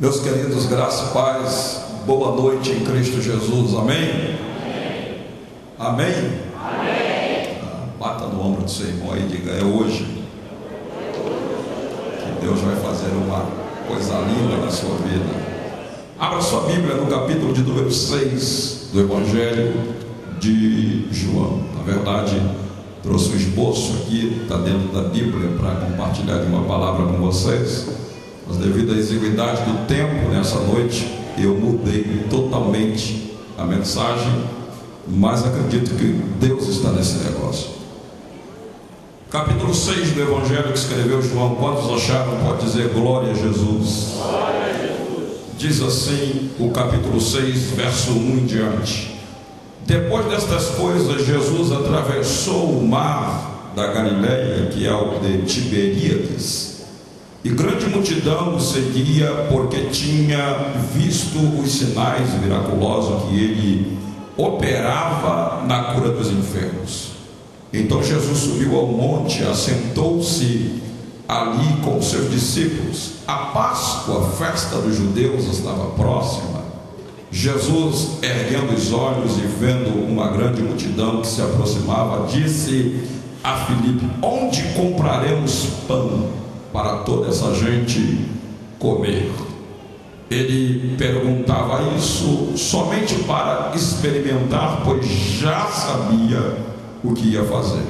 Meus queridos, graça e paz, boa noite em Cristo Jesus, amém? Amém? Amém? Bata no ombro do seu irmão aí e diga: é hoje que Deus vai fazer uma coisa linda na sua vida. Abra sua Bíblia no capítulo de número 6 do Evangelho de João. Na verdade, trouxe um esboço aqui, está dentro da Bíblia, para compartilhar de uma palavra com vocês. Mas devido à exiguidade do tempo nessa noite, eu mudei totalmente a mensagem, mas acredito que Deus está nesse negócio. Capítulo 6 do Evangelho que escreveu João. Quantos acharam? Pode dizer glória a Jesus. Glória a Jesus. Diz assim o capítulo 6, verso 1 em diante: depois destas coisas, Jesus atravessou o mar da Galileia, que é o de Tiberíades, e grande multidão o seguia, porque tinha visto os sinais miraculosos que ele operava na cura dos enfermos. Então Jesus subiu ao monte, assentou-se ali com os seus discípulos. A Páscoa, a festa dos judeus, estava próxima. Jesus, erguendo os olhos e vendo uma grande multidão que se aproximava, disse a Filipe: onde compraremos pão para toda essa gente comer? Ele perguntava isso somente para experimentar, pois já sabia o que ia fazer.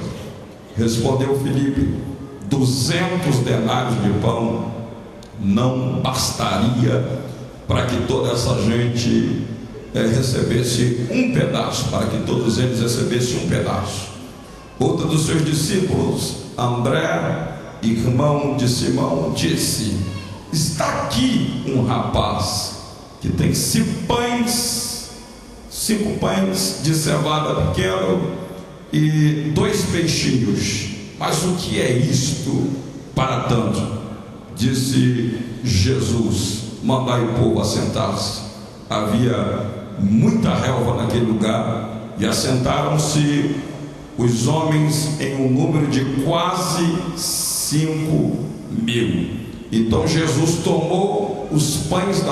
Respondeu Filipe: 200 denários de pão não bastaria para que toda essa gente recebesse um pedaço, para que todos eles recebessem um pedaço. Outro dos seus discípulos, André, irmão de Simão, disse: está aqui um rapaz que tem 5 pães de cevada pequeno e 2 peixinhos. Mas o que é isto para tanto? Disse Jesus: mandai o povo assentar-se. Havia muita relva naquele lugar, e assentaram-se os homens em um número de quase 5.000. Então Jesus tomou os pães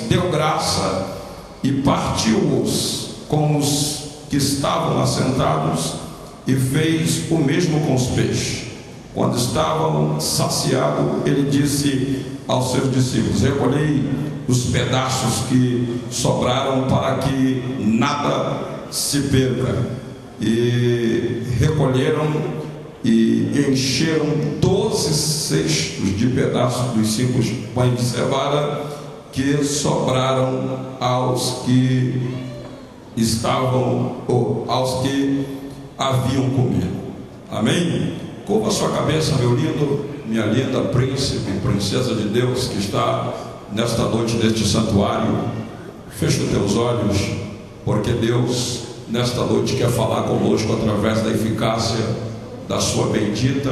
deu graça e partiu-os com os que estavam assentados, e fez o mesmo com os peixes. Quando estavam saciados, ele disse aos seus discípulos: recolhei os pedaços que sobraram, para que nada se perca. E recolheram e encheram 12 cestos de pedaços dos 5 pães de cevada que sobraram aos que haviam comido. Amém? Curva a sua cabeça, meu lindo, minha linda príncipe, princesa de Deus, que está nesta noite neste santuário. Fecha os teus olhos, porque Deus nesta noite quer falar conosco através da eficácia da sua bendita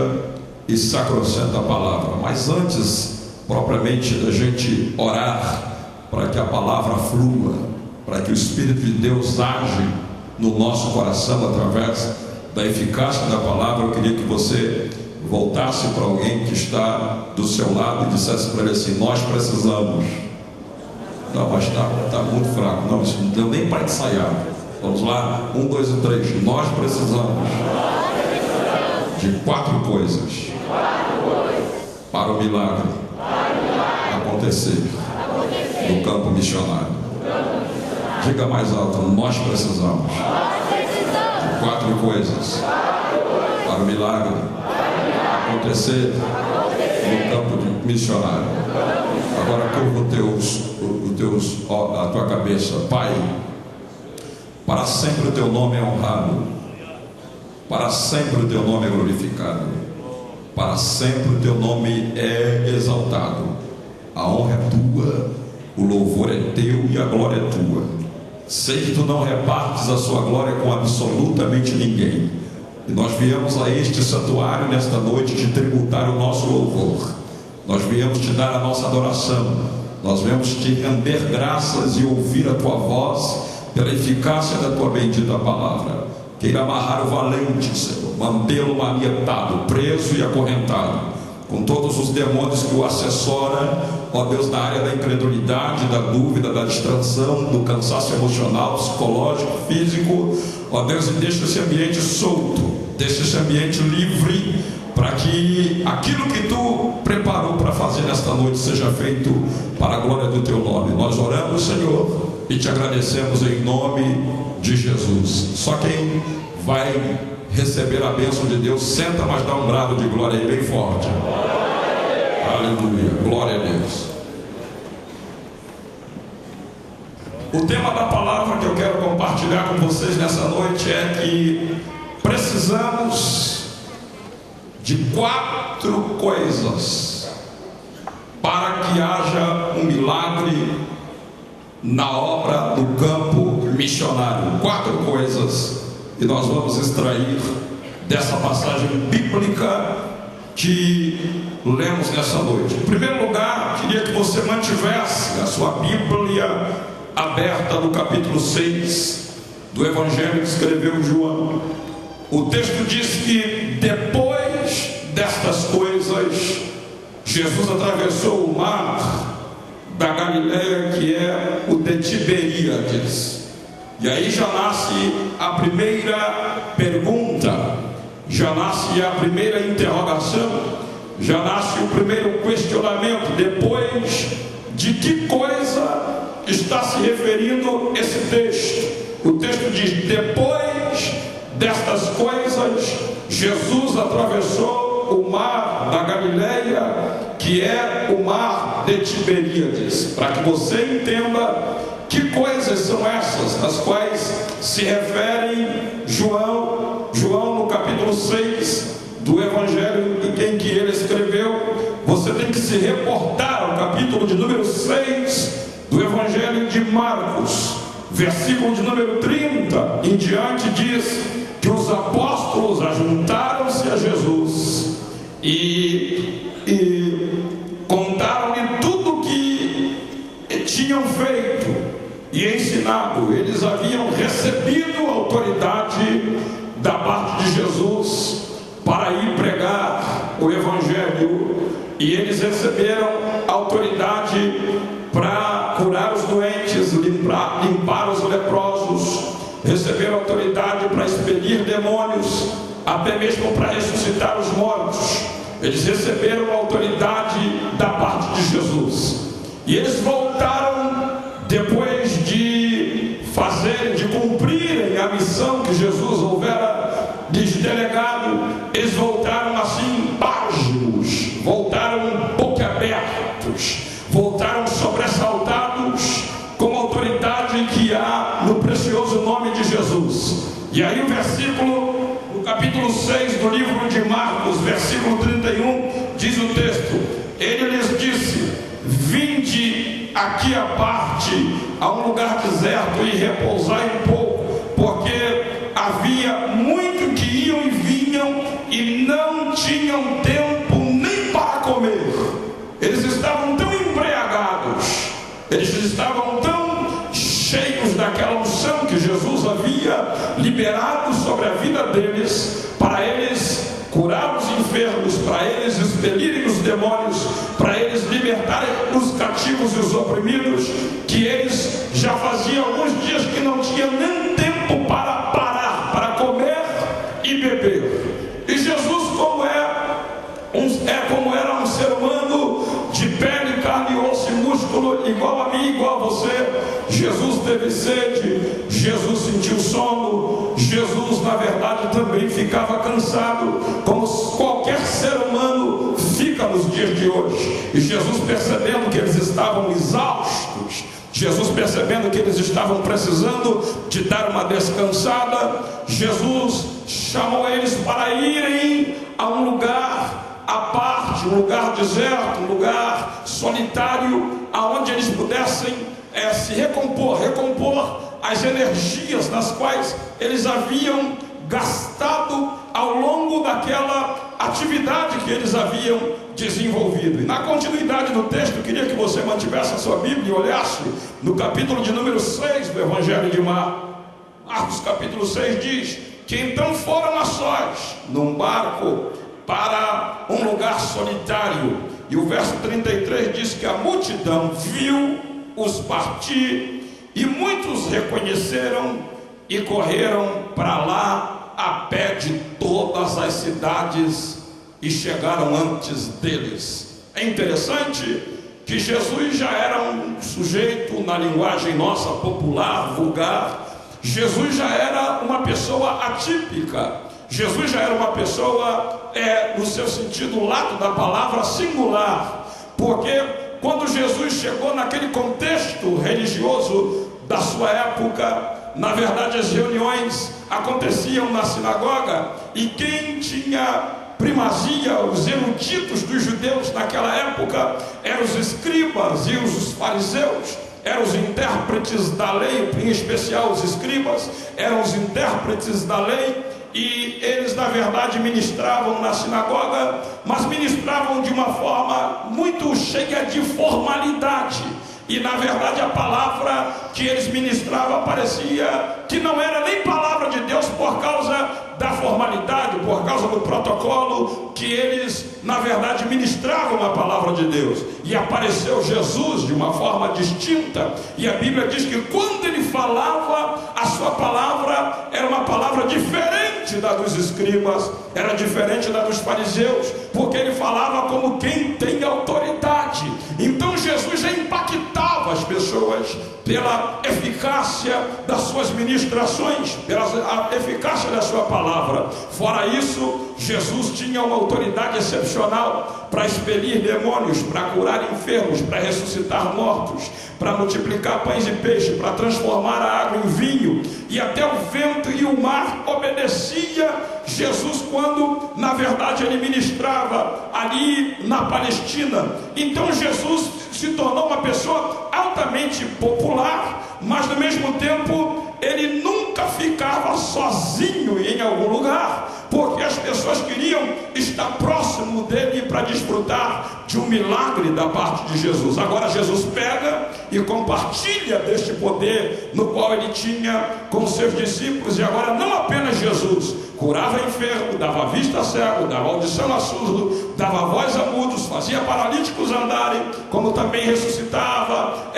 e sacrossanta palavra. Mas antes, propriamente, da gente orar para que a palavra flua, para que o Espírito de Deus age no nosso coração através da eficácia da palavra, eu queria que você voltasse para alguém que está do seu lado e dissesse para ele assim: nós precisamos. Não, mas está muito fraco. Não, isso não deu nem para ensaiar. Vamos lá, 1, 2 e 3. Nós precisamos de 4 coisas para o milagre acontecer no campo missionário. Diga mais alto: nós precisamos de 4 coisas para o milagre acontecer no campo missionário. Agora curva a tua cabeça. Pai, para sempre o teu nome é honrado, para sempre o teu nome é glorificado, para sempre o teu nome é exaltado. A honra é tua, o louvor é teu e a glória é tua. Sei que tu não repartes a sua glória com absolutamente ninguém, e nós viemos a este santuário nesta noite te tributar o nosso louvor. Nós viemos te dar a nossa adoração. Nós viemos te render graças e ouvir a tua voz pela eficácia da tua bendita palavra. Queira amarrar o valente, Senhor, mantê-lo manietado, preso e acorrentado, com todos os demônios que o assessoram, ó Deus, na área da incredulidade, da dúvida, da distração, do cansaço emocional, psicológico, físico, ó Deus, e deixa esse ambiente solto, deixa esse ambiente livre, para que aquilo que tu preparou para fazer nesta noite seja feito para a glória do teu nome. Nós oramos, Senhor, e te agradecemos em nome de Jesus. Só quem vai receber a bênção de Deus, senta, mas dá um brado de glória aí bem forte. Aleluia, glória a Deus. O tema da palavra que eu quero compartilhar com vocês nessa noite é que precisamos de 4 coisas para que haja um milagre na obra do campo missionário. 4 coisas, e nós vamos extrair dessa passagem bíblica que lemos nessa noite. Em primeiro lugar, queria que você mantivesse a sua Bíblia aberta no capítulo 6 do Evangelho que escreveu João. O texto diz que depois destas coisas, Jesus atravessou o mar da Galileia, que é o de Tiberíades. E aí já nasce a primeira pergunta, já nasce a primeira interrogação, já nasce o primeiro questionamento. Depois de que coisa está se referindo esse texto? O texto diz: depois destas coisas, Jesus atravessou o mar da Galileia, que é o mar de Tiberíades. Para que você entenda que coisas são essas, as quais se referem João no capítulo 6 do Evangelho em que ele escreveu, você tem que se reportar ao capítulo de número 6 do Evangelho de Marcos, versículo de número 30 em diante. Diz que os apóstolos ajuntaram-se a Jesus e contaram-lhe tudo o que tinham feito e ensinado. Eles haviam recebido autoridade da parte de Jesus para ir pregar o Evangelho, e eles receberam autoridade para curar os doentes, limpar os leprosos, receberam autoridade para expelir demônios, até mesmo para ressuscitar os mortos. Eles receberam autoridade da parte de Jesus, e eles voltaram depois de cumprirem a missão que Jesus houvera lhes delegado. Eles voltaram assim pasmos, voltaram boquiabertos, voltaram sobressaltados com a autoridade que há no precioso nome de Jesus. E aí o versículo, no capítulo 6 do livro de Marcos, versículo 31, diz o texto: ele lhes disse: vinde aqui à parte, a um lugar deserto, e repousai um pouco, porque havia muito que iam e vinham e não tinham tempo nem para comer. Eles estavam tão embriagados, eles estavam tão cheios daquela unção que Jesus havia liberado sobre a vida deles, para eles curar os enfermos, para eles expelirem os demônios, para eles libertarem os cativos e os oprimidos, que eles já faziam alguns dias que não tinham nem tempo para parar, para comer e beber. E Jesus, como era um ser humano de pele, carne, osso e músculo, igual a mim, igual a você, Jesus teve sede, Jesus sentiu sono, Jesus na verdade também ficava cansado, como qualquer ser humano fica nos dias de hoje. E Jesus, percebendo que eles estavam exaustos, Jesus percebendo que eles estavam precisando de dar uma descansada, Jesus chamou eles para irem a um lugar à parte, um lugar deserto, um lugar solitário, aonde eles pudessem se recompor as energias nas quais eles haviam gastado ao longo daquela atividade que eles haviam desenvolvido. E na continuidade do texto, eu queria que você mantivesse a sua Bíblia e olhasse no capítulo de número 6 do Evangelho de Marcos. Marcos capítulo 6 diz que então foram a sós num barco para um lugar solitário. E o verso 33 diz que a multidão viu-os partir, e muitos reconheceram e correram para lá a pé de todas as cidades e chegaram antes deles. É interessante que Jesus já era um sujeito, na linguagem nossa popular, vulgar. Jesus já era uma pessoa atípica. Jesus já era uma pessoa, no seu sentido lato da palavra, singular. Porque quando Jesus chegou naquele contexto religioso da sua época, na verdade as reuniões aconteciam na sinagoga, e quem tinha primazia, os eruditos dos judeus naquela época, eram os escribas e os fariseus. Eram os intérpretes da lei, em especial os escribas, eram os intérpretes da lei, e eles na verdade ministravam na sinagoga, mas ministravam de uma forma muito cheia de formalidade. E na verdade a palavra que eles ministravam parecia que não era nem palavra de Deus, por causa da formalidade, por causa do protocolo que eles na verdade ministravam a palavra de Deus. E apareceu Jesus de uma forma distinta, e a Bíblia diz que quando ele falava, a sua palavra era uma palavra diferente da dos escribas, era diferente da dos fariseus, porque ele falava como quem tem autoridade. Então Jesus já impactava as pessoas pela eficácia das suas ministrações, pela eficácia da sua palavra. Fora isso, Jesus tinha uma autoridade excepcional para expelir demônios, para curar enfermos, para ressuscitar mortos, para multiplicar pães e peixes, para transformar a água em vinho, e até o vento e o mar obedecia Jesus quando na verdade ele ministrava ali na Palestina. Então Jesus se tornou uma pessoa altamente popular, mas no mesmo tempo ele nunca ficava sozinho em algum lugar, porque as pessoas queriam estar próximo dele para desfrutar de um milagre da parte de Jesus. Agora Jesus pega e compartilha deste poder no qual ele tinha com seus discípulos, e agora não apenas Jesus curava enfermo, dava vista a cego, dava audição a surdo, dava voz a mudos, fazia paralíticos andarem, como também ressuscitava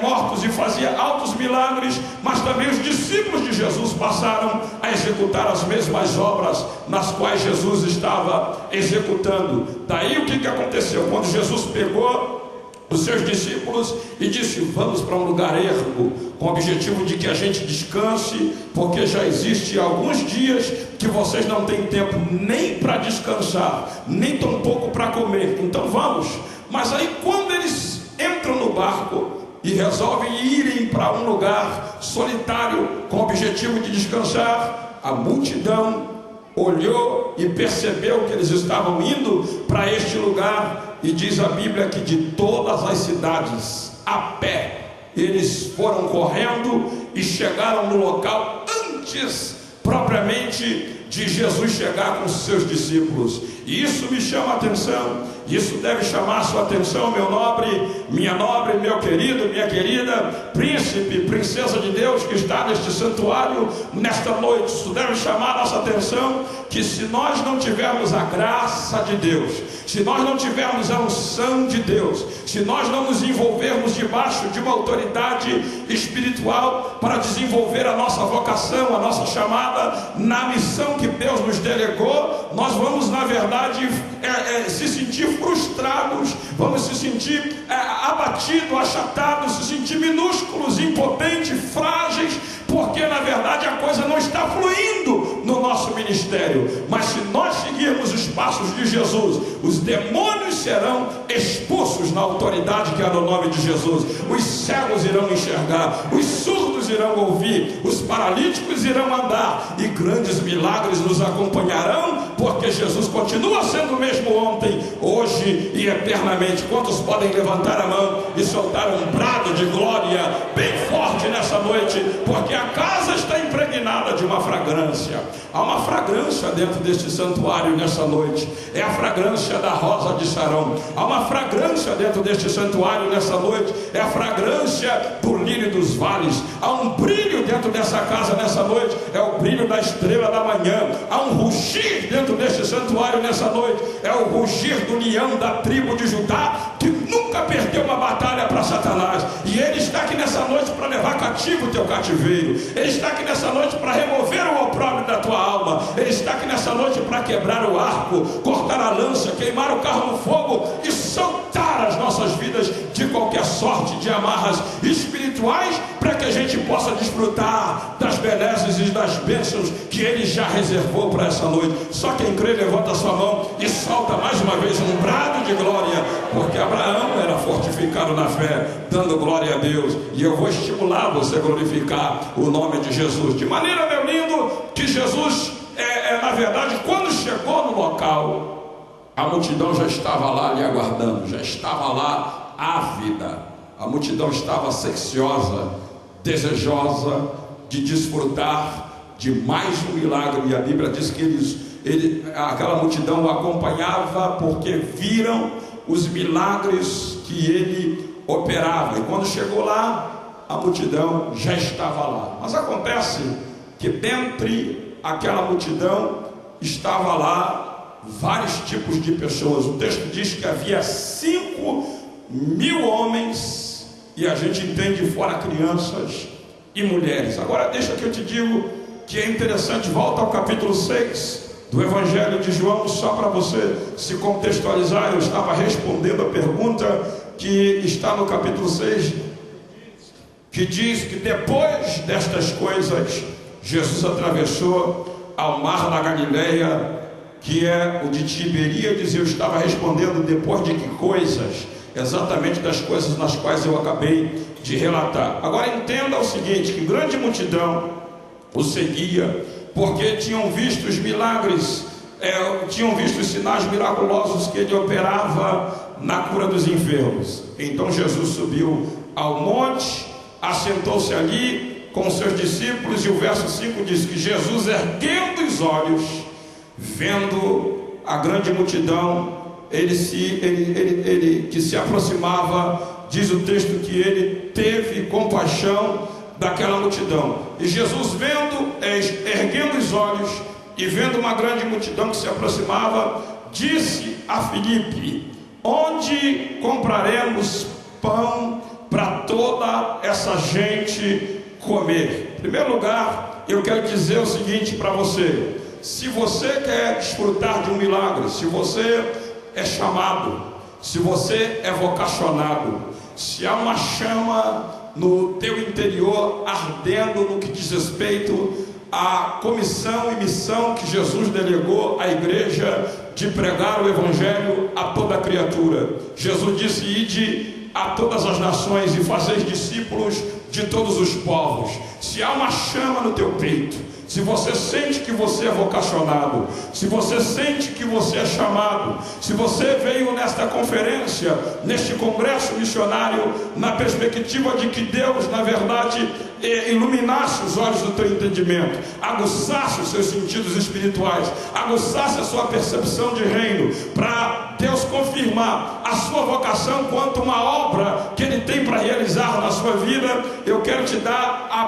mortos e fazia altos milagres, mas também os discípulos de Jesus passaram a executar as mesmas obras nas quais Jesus estava executando. Daí o que aconteceu? Quando Jesus pegou os seus discípulos e disse: vamos para um lugar ermo, com o objetivo de que a gente descanse, porque já existe alguns dias que vocês não têm tempo nem para descansar, nem tampouco para comer, então vamos. Mas aí quando eles entram no barco e resolvem irem para um lugar solitário com o objetivo de descansar, a multidão olhou e percebeu que eles estavam indo para este lugar, e diz a Bíblia que de todas as cidades, a pé, eles foram correndo e chegaram no local antes propriamente de Jesus chegar com os seus discípulos. E isso me chama a atenção, isso deve chamar a sua atenção, meu nobre, minha nobre, meu querido, minha querida, príncipe, princesa de Deus que está neste santuário nesta noite. Isso deve chamar a nossa atenção, que se nós não tivermos a graça de Deus, se nós não tivermos a unção de Deus, se nós não nos envolvermos debaixo de uma autoridade espiritual para desenvolver a nossa vocação, a nossa chamada na missão que Deus nos delegou, nós vamos na verdade se sentir frustrados, vamos se sentir abatidos, achatados, se sentir minúsculos, impotentes, frágeis, porque na verdade a coisa não está fluindo no nosso ministério. Mas se nós seguirmos os passos de Jesus, os demônios serão expulsos na autoridade que há no nome de Jesus, os cegos irão enxergar, os surdos irão ouvir, os paralíticos irão andar, e grandes milagres nos acompanharão, porque Jesus continua sendo o mesmo ontem, hoje e eternamente. Quantos podem levantar a mão e soltar um brado de glória bem forte nessa noite? Porque a casa está impregnada de uma fragrância. Há uma fragrância dentro deste santuário nessa noite. É a fragrância da rosa de Sharon. Há uma fragrância dentro deste santuário nessa noite. É a fragrância do lírio dos vales. Há um brilho dentro dessa casa nessa noite. É o brilho da estrela da manhã. Há um rugir dentro deste santuário nessa noite. É o rugir do leão da tribo de Judá, que nunca perdeu uma batalha para Satanás. E ele está aqui nessa noite para levar cativo o teu cativeiro. Ele está aqui nessa noite para remover o opróbrio da tua alma. Ele está aqui nessa noite para quebrar o arco, cortar a lança, queimar o carro no fogo e soltar as nossas vidas de qualquer sorte de amarras espirituais, para que a gente possa desfrutar das benesses e das bênçãos que ele já reservou para essa noite. Só quem crê levanta a sua mão e solta mais uma vez um brado de glória, porque Abraão era fortificado na fé, dando glória a Deus. E eu vou estimular você a glorificar o nome de Jesus, de maneira, meu lindo, que Jesus na verdade, quando chegou no local, a multidão já estava lá lhe aguardando, já estava lá ávida. A multidão estava sexiosa, desejosa de desfrutar de mais um milagre. E a Bíblia diz que aquela multidão o acompanhava porque viram os milagres que ele operava. E quando chegou lá, a multidão já estava lá. Mas acontece que dentre aquela multidão estava lá vários tipos de pessoas. O texto diz que havia 5.000 homens, e a gente entende fora crianças e mulheres. Agora deixa que eu te digo que é interessante. Volta ao capítulo 6 do Evangelho de João, só para você se contextualizar. Eu estava respondendo a pergunta que está no capítulo 6, que diz que depois destas coisas Jesus atravessou ao mar da Galileia, que é o de Tiberíades. Eu estava respondendo depois de que coisas? Exatamente das coisas nas quais eu acabei de relatar. Agora entenda o seguinte, que grande multidão o seguia, porque tinham visto os milagres, tinham visto os sinais miraculosos que ele operava na cura dos enfermos. Então Jesus subiu ao monte, assentou-se ali com seus discípulos, e o verso 5 diz que Jesus, erguendo os olhos, vendo a grande multidão, ele que se aproximava, diz o texto que ele teve compaixão daquela multidão. E Jesus, erguendo os olhos e vendo uma grande multidão que se aproximava, disse a Filipe: onde compraremos pão para toda essa gente comer? Em primeiro lugar, eu quero dizer o seguinte para você: se você quer desfrutar de um milagre, se você é chamado, se você é vocacionado, se há uma chama no teu interior ardendo no que diz respeito à comissão e missão que Jesus delegou à igreja de pregar o Evangelho a toda criatura. Jesus disse: ide a todas as nações e fazeis discípulos de todos os povos. Se há uma chama no teu peito, se você sente que você é vocacionado, se você sente que você é chamado, se você veio nesta conferência, neste congresso missionário, na perspectiva de que Deus, na verdade, iluminasse os olhos do teu entendimento, aguçasse os seus sentidos espirituais, aguçasse a sua percepção de reino, para Deus confirmar a sua vocação quanto uma obra que Ele tem para realizar na sua vida, eu quero te dar a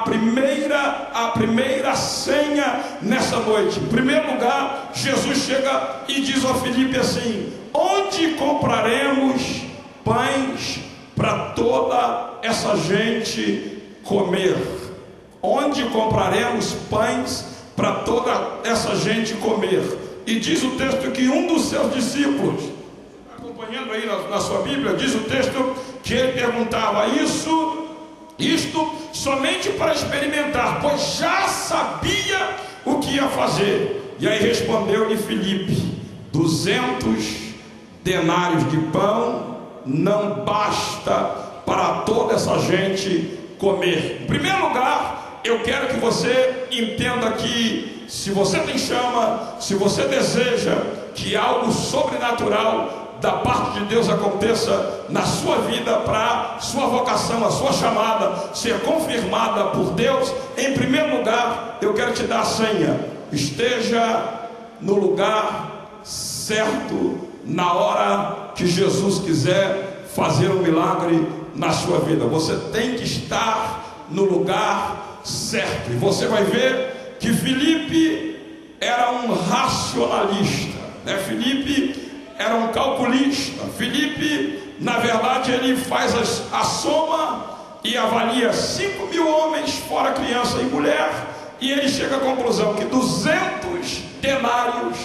primeira senha nessa noite. Em primeiro lugar, Jesus chega e diz ao Filipe assim: onde compraremos pães para toda essa gente comer? Onde compraremos pães para toda essa gente comer? E diz o texto que um dos seus discípulos, acompanhando aí na sua Bíblia, diz o texto que ele perguntava isto somente para experimentar, pois já sabia o que ia fazer. E aí respondeu-lhe Filipe: 200 denários de pão não basta para toda essa gente comer. Em primeiro lugar, eu quero que você entenda que se você tem chama, se você deseja que algo sobrenatural da parte de Deus aconteça na sua vida, para sua vocação, a sua chamada ser confirmada por Deus, em primeiro lugar, eu quero te dar a senha: esteja no lugar certo, na hora que Jesus quiser fazer um milagre na sua vida. Você tem que estar no lugar certo. E você vai ver que Filipe era um racionalista, né? Filipe era um calculista. Filipe, na verdade, ele faz a soma e avalia 5.000 homens, fora criança e mulher, e ele chega à conclusão que 200 denários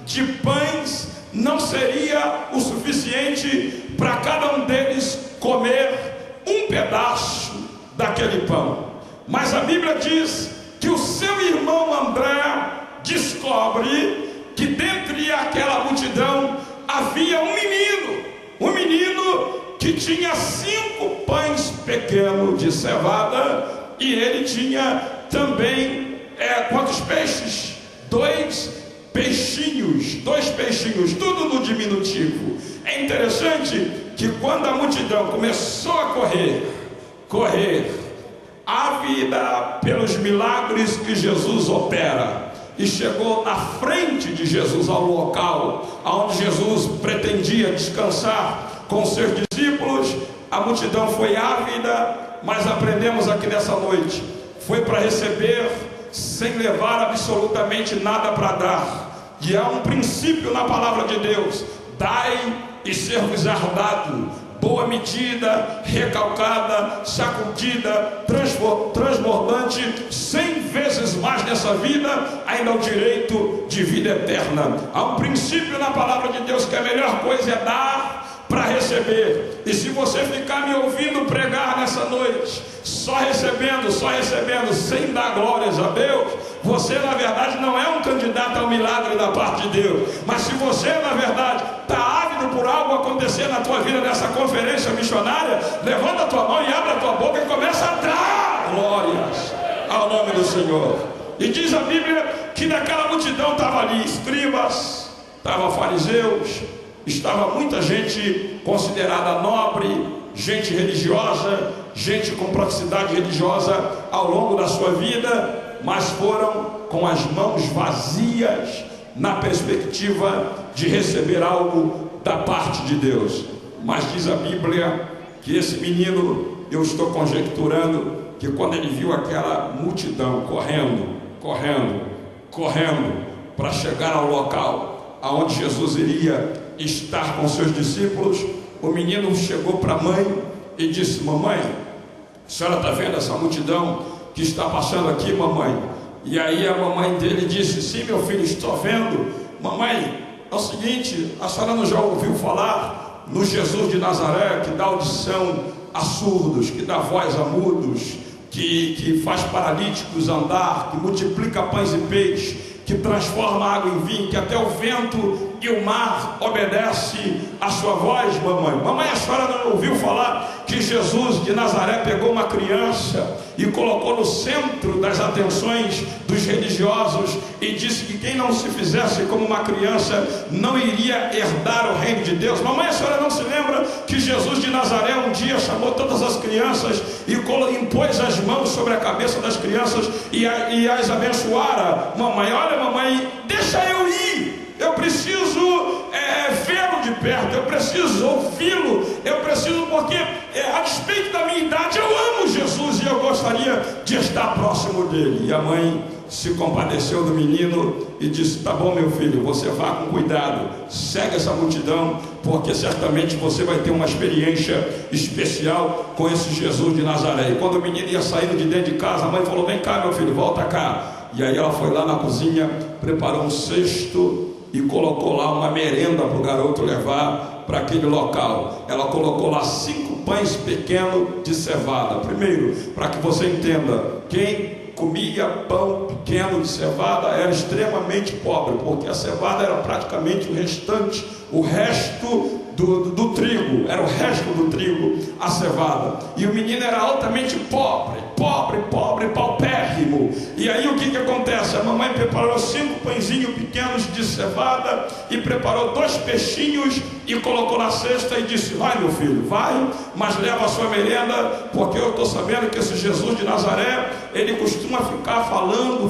de pães não seria o suficiente para cada um deles comer um pedaço daquele pão. Mas a Bíblia diz que o seu irmão André descobre que dentre aquela multidão havia um menino que tinha 5 pães pequenos de cevada, e ele tinha também quantos peixes? 2 peixinhos, tudo no diminutivo. É interessante que quando a multidão começou a correr, ávida pelos milagres que Jesus opera, e chegou na frente de Jesus, ao local onde Jesus pretendia descansar com seus discípulos, a multidão foi ávida, mas aprendemos aqui nessa noite, foi para receber sem levar absolutamente nada para dar. E há um princípio na palavra de Deus: dai e ser-vos-á dado, boa medida, recalcada, sacudida, transbordante, 100 vezes mais nessa vida, ainda o direito de vida eterna. Há um princípio na palavra de Deus que a melhor coisa é dar para receber. E se você ficar me ouvindo pregar nessa noite, só recebendo, sem dar glórias a Deus, você na verdade não é um candidato ao milagre da parte de Deus. Mas se você na verdade está ávido por algo acontecer na tua vida nessa conferência missionária, levanta a tua mão e abre a tua boca e começa a dar glórias ao nome do Senhor. E diz a Bíblia que naquela multidão estava ali escribas, estava fariseus, estava muita gente considerada nobre, gente religiosa, gente com praticidade religiosa ao longo da sua vida, mas foram com as mãos vazias na perspectiva de receber algo da parte de Deus. Mas diz a Bíblia que esse menino, eu estou conjecturando, que quando ele viu aquela multidão correndo para chegar ao local aonde Jesus iria estar com seus discípulos, o menino chegou para a mãe e disse: mamãe, a senhora está vendo essa multidão que está passando aqui, mamãe? E aí a mamãe dele disse: sim, meu filho, estou vendo. Mamãe, é o seguinte, a senhora não já ouviu falar no Jesus de Nazaré, que dá audição a surdos, que dá voz a mudos, que faz paralíticos andar, que multiplica pães e peixes, que transforma água em vinho, que até o vento e o mar obedece a sua voz, mamãe? Mamãe, a senhora não ouviu falar que Jesus de Nazaré pegou uma criança e colocou no centro das atenções dos religiosos e disse que quem não se fizesse como uma criança não iria herdar o reino de Deus? Mamãe, a senhora não se lembra que Jesus de Nazaré um dia chamou todas as crianças e impôs as mãos sobre a cabeça das crianças e as abençoara? Mamãe, olha, mamãe, deixa eu ir, eu preciso vê-lo de perto, eu preciso ouvi-lo, eu preciso, porque a despeito da minha idade eu amo Jesus e eu gostaria de estar próximo dele. E a mãe se compadeceu do menino e disse: tá bom, meu filho, você vá com cuidado, segue essa multidão, porque certamente você vai ter uma experiência especial com esse Jesus de Nazaré. E quando o menino ia saindo de dentro de casa, a mãe falou: vem cá, meu filho, volta cá. E aí ela foi lá na cozinha, preparou um cesto e colocou lá uma merenda para o garoto levar para aquele local. Ela colocou lá 5 pães pequenos de cevada. Primeiro, para que você entenda, quem comia pão pequeno de cevada era extremamente pobre, porque a cevada era praticamente o restante, o resto do trigo, era o resto do trigo, a cevada. E o menino era altamente pobre. pobre, paupérrimo. E aí o que acontece? A mamãe preparou 5 pãezinhos pequenos de cevada e preparou 2 peixinhos e colocou na cesta e disse: vai, meu filho, vai, mas leva a sua merenda, porque eu estou sabendo que esse Jesus de Nazaré, ele costuma ficar falando,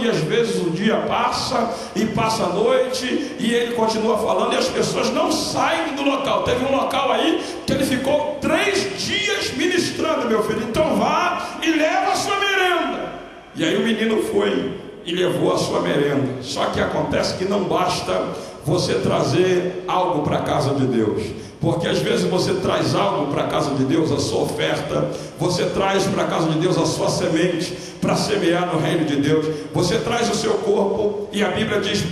e às vezes o dia passa e passa a noite e ele continua falando e as pessoas não saem do local. Teve um local aí que ele ficou 3 dias ministrando, meu filho, então vá e leva a sua merenda. E aí o menino foi e levou a sua merenda. Só que acontece que não basta você trazer algo para a casa de Deus, porque às vezes você traz algo para a casa de Deus, a sua oferta, você traz para a casa de Deus a sua semente para semear no reino de Deus, você traz o seu corpo, e a Bíblia diz,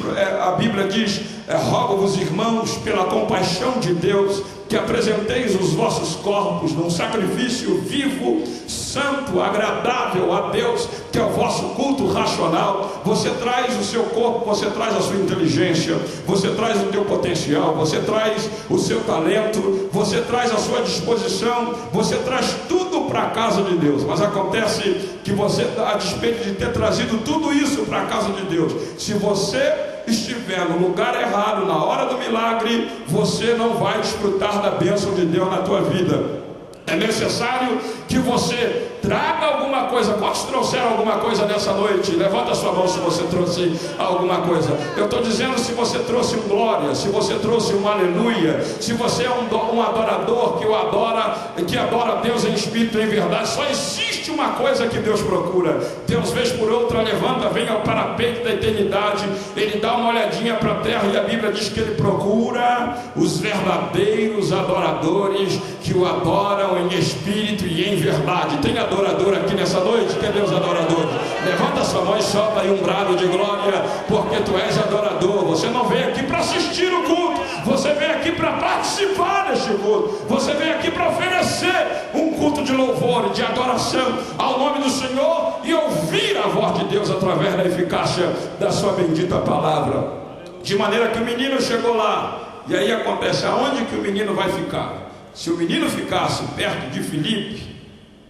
rogo-vos, irmãos, pela compaixão de Deus, que apresenteis os vossos corpos num sacrifício vivo, santo, agradável a Deus, que é o vosso culto racional. Você traz o seu corpo, você traz a sua inteligência, você traz o teu potencial, você traz o seu talento, você traz a sua disposição, você traz tudo para a casa de Deus. Mas acontece que você, a despeito de ter trazido tudo isso para a casa de Deus, se você estiver no lugar errado, na hora do milagre, você não vai desfrutar da bênção de Deus na tua vida. É necessário que você traga alguma coisa. Quantos trouxeram alguma coisa nessa noite? Levanta a sua mão se você trouxe alguma coisa. Eu estou dizendo, se você trouxe um glória, se você trouxe um aleluia, se você é um adorador que adora Deus em espírito e em verdade. Só existe uma coisa que Deus procura. Deus, vez por outra, levanta, vem ao parapeito da eternidade, ele dá uma olhadinha para a terra, e a Bíblia diz que ele procura os verdadeiros adoradores que o adoram em espírito e em verdade. Tem adorador aqui nessa noite? Quer Deus adorador? Levanta sua mão e solta aí um brado de glória, porque tu és adorador. Você não vem aqui para assistir o culto, você vem aqui para participar deste culto, você vem aqui para oferecer um culto de louvor e de adoração ao nome do Senhor e ouvir a voz de Deus através da eficácia da sua bendita palavra. De maneira que o menino chegou lá, e aí acontece, aonde que o menino vai ficar? Se o menino ficasse perto de Filipe,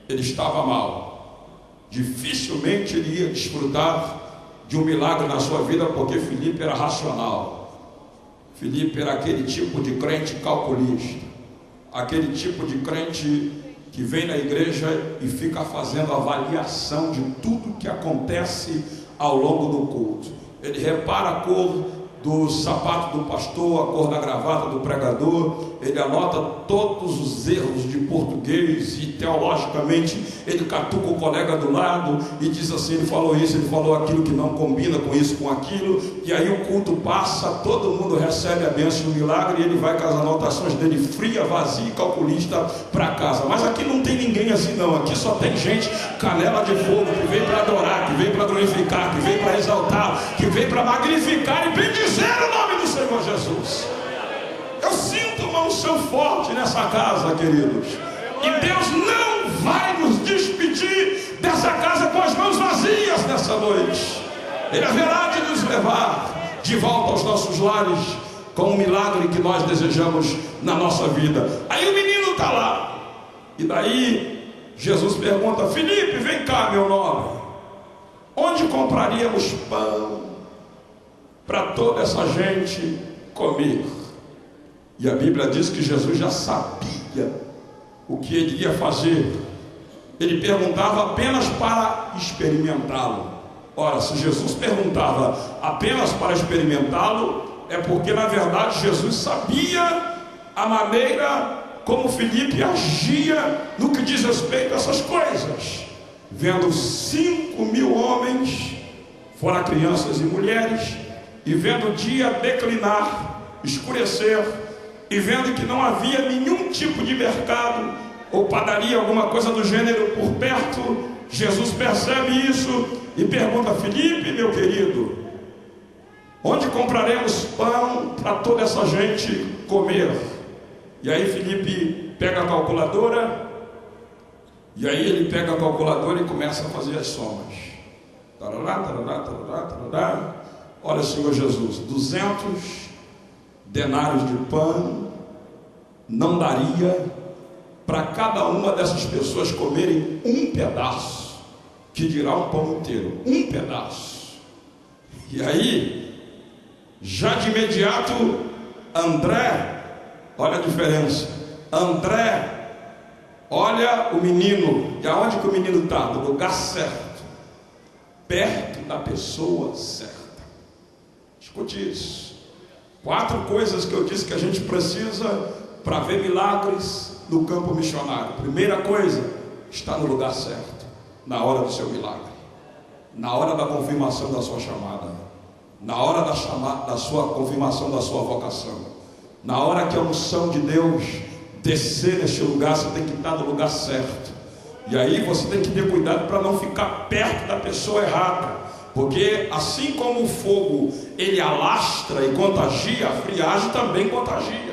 ele estava mal. Dificilmente ele ia desfrutar de um milagre na sua vida, porque Filipe era racional. Filipe era aquele tipo de crente calculista, aquele tipo de crente que vem na igreja e fica fazendo avaliação de tudo que acontece ao longo do culto. Ele repara a cor do sapato do pastor, a cor da gravata do pregador, ele anota todos os erros de português e teologicamente ele catuca o colega do lado e diz assim: ele falou isso, ele falou aquilo que não combina com isso, com aquilo, e aí o culto passa, todo mundo recebe a bênção do milagre e ele vai com as anotações dele fria, vazia e calculista para casa. Mas aqui não tem ninguém assim não, aqui só tem gente canela de fogo, que vem para adorar, que vem para glorificar, que vem para exaltar, que vem para magnificar e bendizer o nome do Senhor Jesus. Eu sinto uma unção forte nessa casa, queridos, e Deus não vai nos despedir dessa casa com as mãos vazias nessa noite. Ele haverá de nos levar de volta aos nossos lares com o milagre que nós desejamos na nossa vida. Aí o menino está lá, e daí Jesus pergunta: Filipe, vem cá, meu nobre, onde compraríamos pão para toda essa gente comer? E a Bíblia diz que Jesus já sabia o que ele ia fazer. Ele perguntava apenas para experimentá-lo. Ora, se Jesus perguntava apenas para experimentá-lo, é porque na verdade Jesus sabia a maneira como Filipe agia no que diz respeito a essas coisas. Vendo 5.000 homens, fora crianças e mulheres, e vendo o dia declinar, escurecer, e vendo que não havia nenhum tipo de mercado ou padaria, alguma coisa do gênero por perto, Jesus percebe isso e pergunta: Filipe, meu querido, onde compraremos pão para toda essa gente comer? E aí Filipe pega a calculadora, e aí ele pega a calculadora e começa a fazer as somas. Tarará, tarará, tarará, tarará. Olha, Senhor Jesus, 200 denários de pão não daria para cada uma dessas pessoas comerem um pedaço, que dirá um pão inteiro, um pedaço. E aí, já de imediato, André, olha a diferença, André olha o menino, e aonde que o menino está? No lugar certo, perto da pessoa certa. Escute isso. 4 coisas que eu disse que a gente precisa para ver milagres no campo missionário. Primeira coisa, está no lugar certo, na hora do seu milagre, na hora da confirmação da sua chamada, na hora da sua confirmação da sua vocação, na hora que a unção de Deus descer neste lugar, você tem que estar no lugar certo. E aí você tem que ter cuidado para não ficar perto da pessoa errada, porque assim como o fogo ele alastra e contagia, a friagem também contagia,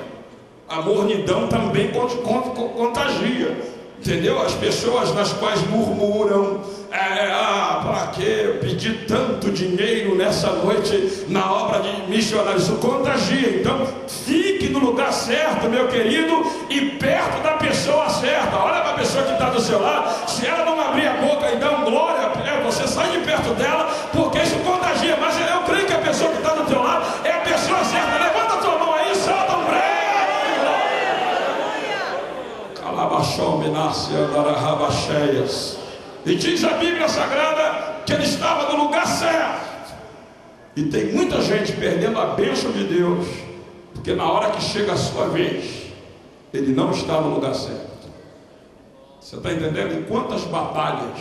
a mornidão também contagia, entendeu? As pessoas nas quais murmuram, para que pedir tanto dinheiro nessa noite na obra de missionários? Isso contagia. Então fique no lugar certo, meu querido, e perto da pessoa certa. Olha para a pessoa que está do seu lado, se ela não abrir a boca e dar um glória, você sai de perto dela, porque isso contagia. Mas eu creio que a pessoa que está do teu lado é a pessoa certa. Levanta a tua mão aí, solta um breve. E diz a Bíblia Sagrada que ele estava no lugar certo. E tem muita gente perdendo a bênção de Deus, porque na hora que chega a sua vez, ele não está no lugar certo. Você está entendendo? E quantas batalhas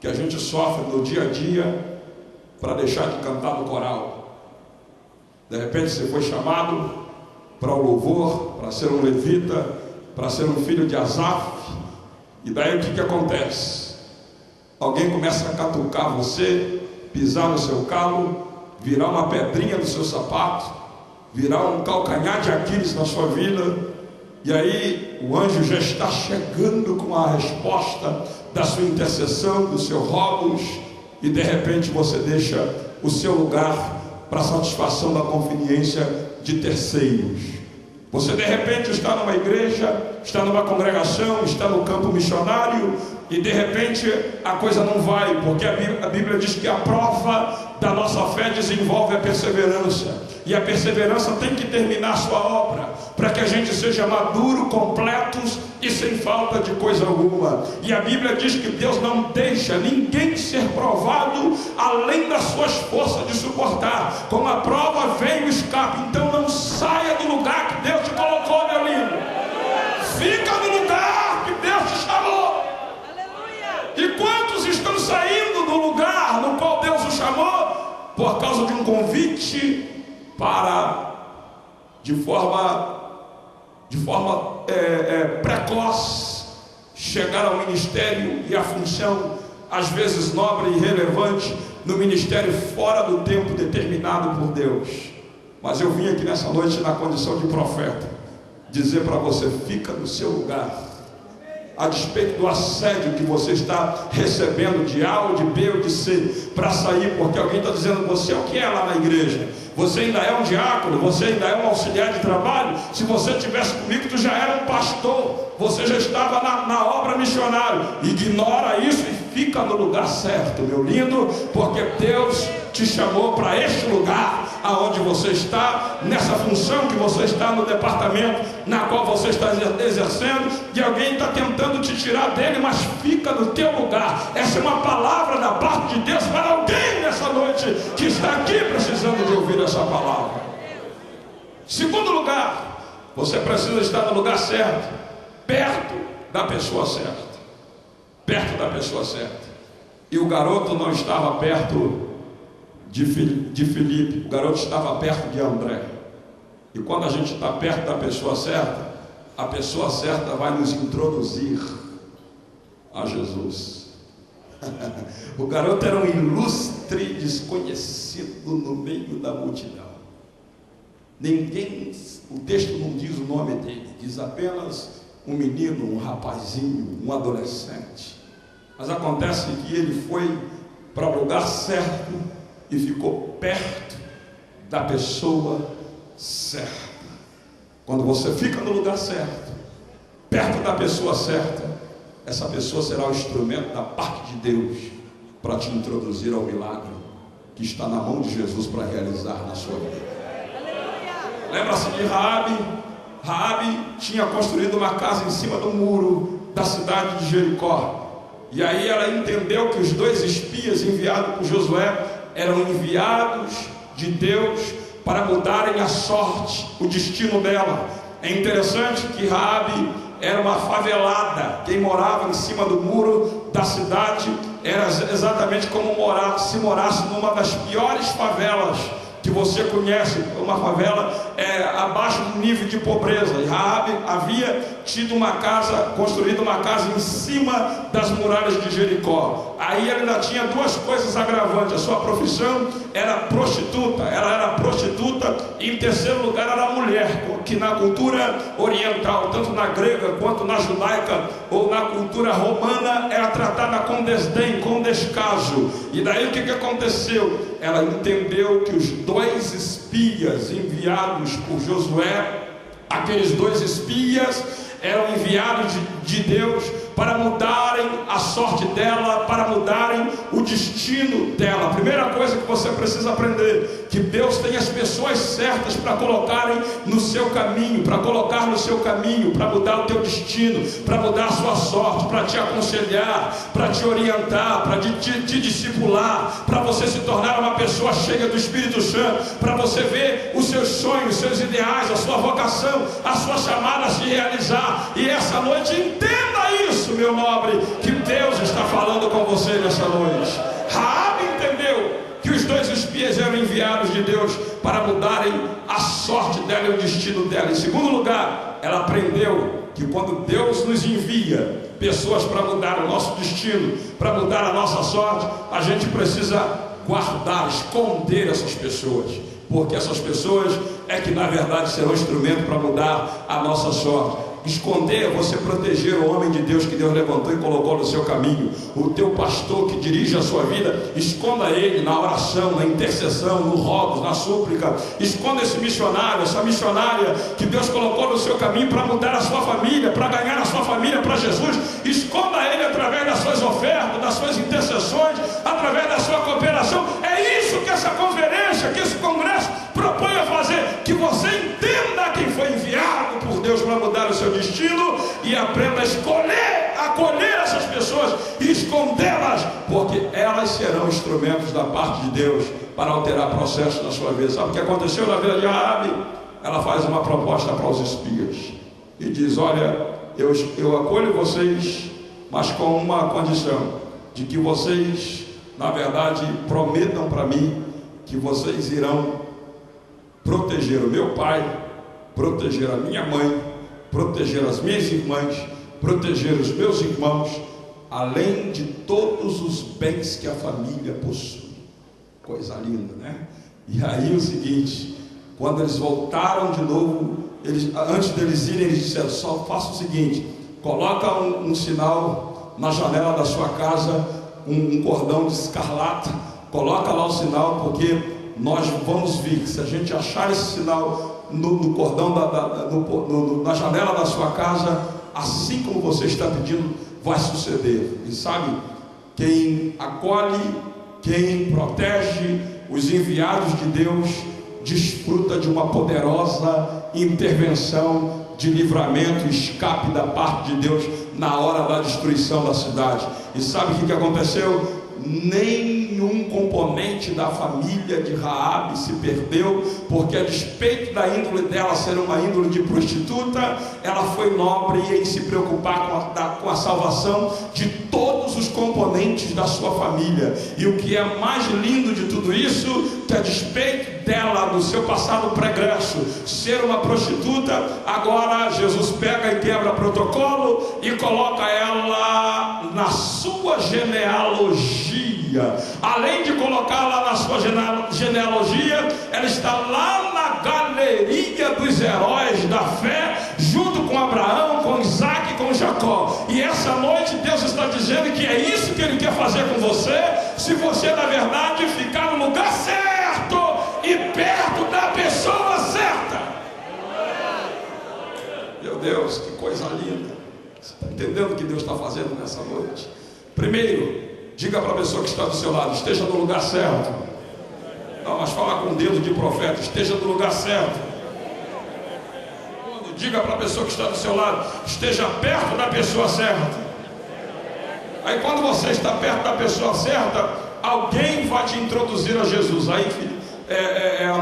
que a gente sofre no dia a dia para deixar de cantar no coral? De repente você foi chamado para o louvor, para ser um levita, para ser um filho de Asaf, e daí o que acontece? Alguém começa a catucar você, pisar no seu calo, virar uma pedrinha no seu sapato, virar um calcanhar de Aquiles na sua vida, e aí o anjo já está chegando com a resposta da sua intercessão, do seu rogos, e de repente você deixa o seu lugar para a satisfação da conveniência de terceiros. Você de repente está numa igreja, está numa congregação, está no campo missionário, e de repente a coisa não vai, porque a Bíblia diz que a prova da nossa fé desenvolve a perseverança, e a perseverança tem que terminar a sua obra, para que a gente seja maduro, completos e sem falta de coisa alguma. E a Bíblia diz que Deus não deixa ninguém ser provado além das suas forças de suportar. Com a prova vem o escape. Então não saia do lugar que Deus te colocou, meu lindo. Fica no lugar que Deus te chamou. E quantos estão saindo do lugar no qual Deus o chamou por causa de um convite para, de forma precoce, chegar ao ministério e à função, às vezes nobre e relevante, no ministério fora do tempo determinado por Deus. Mas eu vim aqui nessa noite na condição de profeta, dizer para você: fica no seu lugar, a despeito do assédio que você está recebendo de A ou de B ou de C, para sair, porque alguém está dizendo: você é o que é lá na igreja? Você ainda é um diácono? Você ainda é um auxiliar de trabalho? Se você estivesse comigo, tu já era um pastor, você já estava na obra missionária. Ignora isso e fica no lugar certo, meu lindo, porque Deus te chamou para este lugar, aonde você está, nessa função que você está, no departamento na qual você está exercendo, e alguém está tentando te tirar dele, mas fica no teu lugar. Essa é uma palavra da parte de Deus para alguém nessa noite que está aqui precisando de ouvir essa palavra. Segundo lugar, você precisa estar no lugar certo, perto da pessoa certa. Perto da pessoa certa. E o garoto não estava perto de Filipe, o garoto estava perto de André. E quando a gente está perto da pessoa certa, a pessoa certa vai nos introduzir a Jesus. O garoto era um ilustre desconhecido no meio da multidão. Ninguém, o texto não diz o nome dele, diz apenas um menino, um rapazinho, um adolescente. Mas acontece que ele foi para o lugar certo e ficou perto da pessoa certa. Quando você fica no lugar certo, perto da pessoa certa, essa pessoa será o instrumento da parte de Deus para te introduzir ao milagre que está na mão de Jesus para realizar na sua vida. Lembra-se de Raabe? Raabe tinha construído uma casa em cima do muro da cidade de Jericó. E aí ela entendeu que os 2 espias enviados por Josué eram enviados de Deus para mudarem a sorte, o destino dela. É interessante que Raabe era uma favelada. Quem morava em cima do muro da cidade era exatamente como se morasse numa das piores favelas que você conhece, uma favela abaixo do nível de pobreza. E Raabe havia tido construído uma casa em cima das muralhas de Jericó. Aí ela ainda tinha 2 coisas agravantes: a sua profissão era prostituta, ela era prostituta, e em terceiro lugar era mulher, que na cultura oriental, tanto na grega quanto na judaica ou na cultura romana, era tratada com desdém, com descaso. E daí o que aconteceu? Ela entendeu que os 2 espias enviados por Josué, aqueles 2 espias eram enviados de Deus para mudarem a sorte dela, para mudarem o destino dela. A primeira coisa que você precisa aprender, que Deus tem as pessoas certas para colocarem no seu caminho, para colocar no seu caminho, para mudar o teu destino, para mudar a sua sorte, para te aconselhar, para te orientar, para te discipular, para você se tornar uma pessoa cheia do Espírito Santo, para você ver os seus sonhos, os seus ideais, a sua vocação, a sua chamada se realizar. E essa noite entenda isso, meu nobre, que Deus está falando com você nessa noite. Raabe entendeu que os 2 espias eram enviados de Deus para mudarem a sorte dela e o destino dela. Em segundo lugar, ela aprendeu que quando Deus nos envia pessoas para mudar o nosso destino, para mudar a nossa sorte, a gente precisa guardar, esconder essas pessoas, porque essas pessoas é que na verdade serão instrumento para mudar a nossa sorte. Esconder é você proteger o homem de Deus que Deus levantou e colocou no seu caminho. O teu pastor que dirige a sua vida, esconda ele na oração, na intercessão, no rogo, na súplica. Esconda esse missionário, essa missionária que Deus colocou no seu caminho para mudar a sua família, para ganhar a sua família para Jesus. Esconda ele através das suas ofertas, das suas intercessões, através da sua cooperação. É isso que essa conferência, que esse congresso propõe a fazer, que você entenda quem foi enviado por Deus para mudar o seu destino e aprenda a escolher, acolher essas pessoas e escondê-las, porque elas serão instrumentos da parte de Deus para alterar processos na sua vida. Sabe o que aconteceu na vida de Raabe? Ela faz uma proposta para os espias e diz: olha, eu acolho vocês, mas com uma condição, de que vocês, na verdade, prometam para mim que vocês irão proteger o meu pai, proteger a minha mãe, proteger as minhas irmãs, proteger os meus irmãos, além de todos os bens que a família possui. Coisa linda, né? E aí o seguinte, quando eles voltaram de novo, antes deles irem, eles disseram: só faça o seguinte, coloca um sinal na janela da sua casa, um cordão de escarlata, coloca lá o sinal, porque nós vamos vir, se a gente achar esse sinal no cordão, na janela da sua casa, assim como você está pedindo, vai suceder. E sabe, quem acolhe, quem protege os enviados de Deus, desfruta de uma poderosa intervenção de livramento e escape da parte de Deus na hora da destruição da cidade. E sabe o que aconteceu? Nenhum componente da família de Raabe se perdeu, porque a despeito da índole dela ser uma índole de prostituta, ela foi nobre em se preocupar com a salvação de todos os componentes da sua família. E o que é mais lindo de tudo isso, que a despeito dela, do seu passado pregresso, ser uma prostituta, agora Jesus pega e quebra protocolo e coloca ela na sua genealogia. Além de colocá-la na sua genealogia, ela está lá na galeria dos heróis da fé, junto com Abraão, com Isaac e com Jacó. E essa noite Deus está dizendo que é isso que Ele quer fazer com você, se você na verdade ficar no lugar certo e perto da pessoa certa. Meu Deus, que coisa linda! entendendo o que Deus está fazendo nessa noite? Primeiro, diga para a pessoa que está do seu lado: esteja no lugar certo. Não, mas fala com o dedo de profeta: esteja no lugar certo. Diga para a pessoa que está do seu lado: esteja perto da pessoa certa. Aí quando você está perto da pessoa certa, alguém vai te introduzir a Jesus. Aí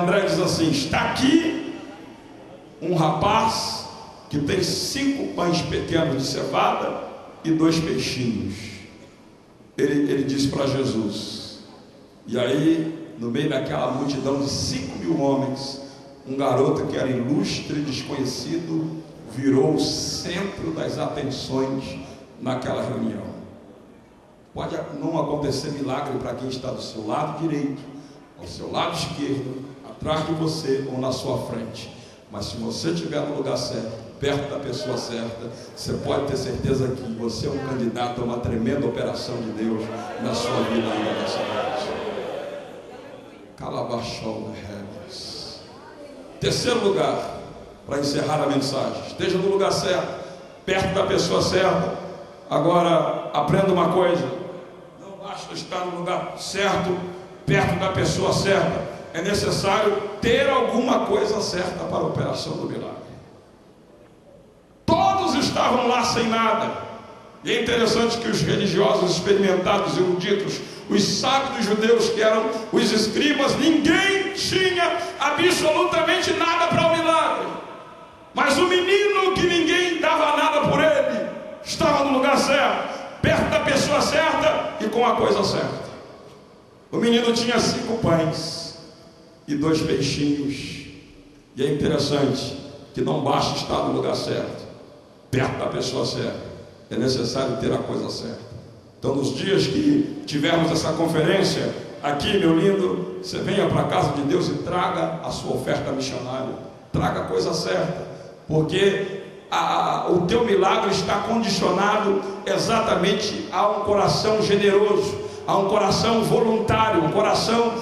André diz assim: está aqui um rapaz que tem 5 pães pequenos de cevada e 2 peixinhos. Ele disse para Jesus. E aí, no meio daquela multidão de 5.000 homens, um garoto que era ilustre e desconhecido virou o centro das atenções naquela reunião. Pode não acontecer milagre para quem está do seu lado direito, ao seu lado esquerdo, atrás de você ou na sua frente. Mas se você estiver no lugar certo, perto da pessoa certa, você pode ter certeza que você é um candidato a uma tremenda operação de Deus na sua vida ainda nessa noite. Calabachão de Remes. Terceiro lugar, para encerrar a mensagem: esteja no lugar certo, perto da pessoa certa. Agora, aprenda uma coisa: não basta estar no lugar certo, perto da pessoa certa, é necessário ter alguma coisa certa para a operação do milagre. Todos estavam lá sem nada. E é interessante que os religiosos experimentados, eruditos, os sábios judeus que eram os escribas, ninguém tinha absolutamente nada para o milagre. Mas o menino que ninguém dava nada por ele, estava no lugar certo, perto da pessoa certa e com a coisa certa. O menino tinha 5 pães e 2 peixinhos. E é interessante que não basta estar no lugar certo, perto da pessoa certa, é necessário ter a coisa certa. Então, nos dias que tivermos essa conferência aqui, meu lindo, você venha para a casa de Deus e traga a sua oferta missionária, traga a coisa certa, porque o teu milagre está condicionado exatamente a um coração generoso, a um coração voluntário, um coração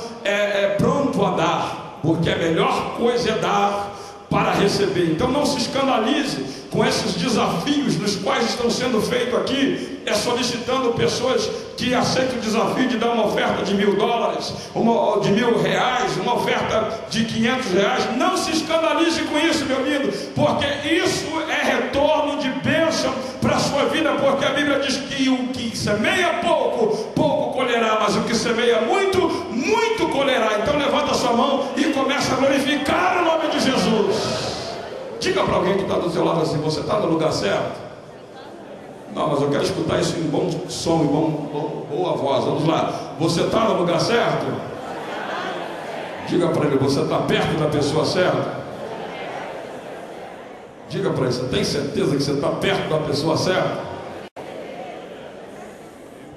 pronto a dar, porque a melhor coisa é dar para receber. Então não se escandalize com esses desafios nos quais estão sendo feitos aqui, solicitando pessoas que aceitem o desafio de dar uma oferta de $1.000, de R$1.000, uma oferta de R$500. Não se escandalize com isso, meu lindo, porque isso é retorno de bênção para a sua vida, porque a Bíblia diz que o que semeia pouco, pouco colherá, mas o que semeia muito, muito colherá. Então levanta a sua mão e começa a glorificar o nome de Jesus. Diga para alguém que está do seu lado assim: você está no lugar certo? Não, mas eu quero escutar isso em bom som, em boa voz. Vamos lá. Você está no lugar certo? Diga para ele: você está perto da pessoa certa? Diga para ele: você tem certeza que você está perto da pessoa certa?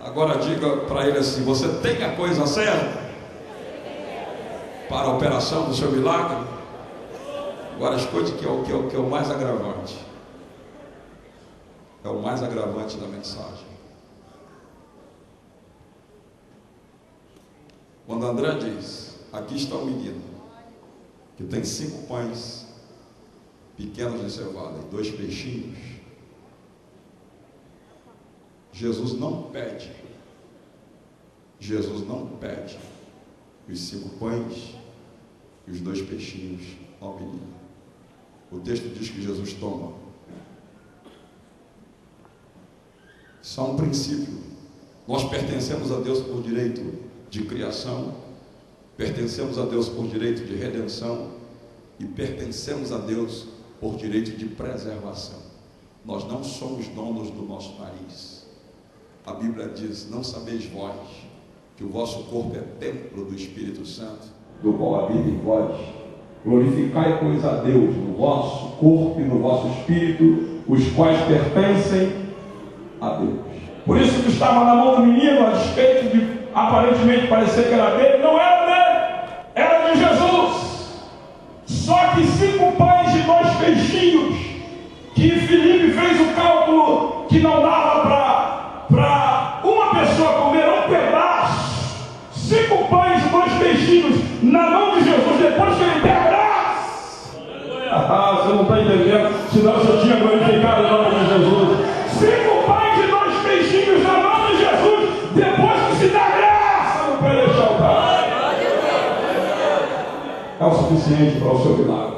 Agora diga para ele assim: você tem a coisa certa para a operação do seu milagre? Agora escute que é o mais agravante. É o mais agravante da mensagem. Quando André diz: aqui está um menino que tem 5 pães pequenos de cevada e 2 peixinhos, Jesus não pede os 5 pães e os 2 peixinhos ao menino. O texto diz que Jesus toma. Isso é um princípio. Nós pertencemos a Deus por direito de criação, pertencemos a Deus por direito de redenção e pertencemos a Deus por direito de preservação. Nós não somos donos do nosso nariz. A Bíblia diz: não sabeis vós que o vosso corpo é templo do Espírito Santo, do qual habita em vós? Glorificai, pois, a Deus no vosso corpo e no vosso espírito, os quais pertencem a Deus. Por isso que estava na mão do menino, a despeito de aparentemente parecer que era dele, não era dele, era de Jesus. Só que 5 pães e 2 peixinhos, que Filipe fez o cálculo que não dava para uma pessoa comer um pedaço. 5 pães e 2 peixinhos na mão de Jesus, depois que ele der graça. Você não está entendendo, senão você tinha glorificado o nome de Jesus. 5 é o suficiente para o seu milagre.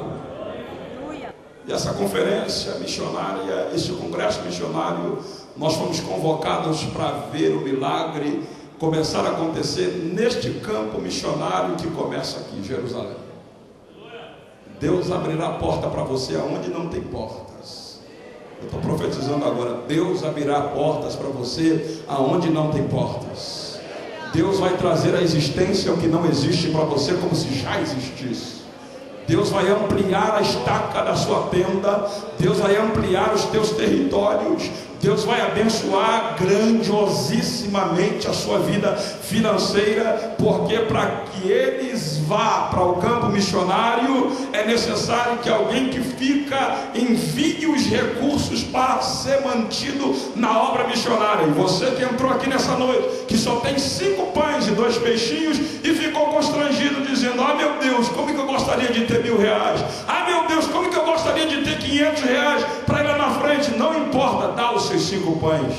E essa conferência missionária, esse congresso missionário, nós fomos convocados para ver o milagre começar a acontecer neste campo missionário que começa aqui em Jerusalém. Deus abrirá a porta para você aonde não tem portas. Eu estou profetizando agora, Deus abrirá portas para você aonde não tem portas. Deus vai trazer à existência o que não existe para você como se já existisse. Deus vai ampliar a estaca da sua tenda. Deus vai ampliar os teus territórios. Deus vai abençoar grandiosissimamente a sua vida financeira, porque para que eles vá para o campo missionário, é necessário que alguém que fica envie os recursos para ser mantido na obra missionária. E você que entrou aqui nessa noite, que só tem 5 pães e 2 peixinhos, e ficou constrangido, dizendo: ah, meu Deus, como que eu gostaria de ter R$1.000? Ah, meu Deus, como que eu gostaria de ter R$500 para ir lá na frente? Não importa, dá os seus 5 pães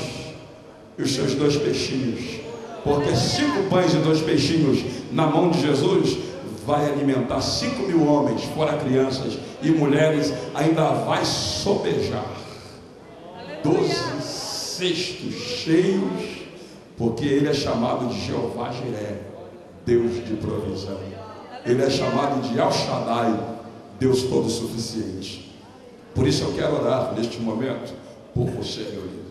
e os seus 2 peixinhos, porque 5 pães e 2 peixinhos na mão de Jesus vai alimentar 5.000 homens, fora crianças e mulheres, ainda vai sobejar 12 cestos cheios, porque ele é chamado de Jeová Jiré, Deus de provisão. Ele é chamado de El Shaddai, Deus todo suficiente. Por isso eu quero orar neste momento por você, meu lindo.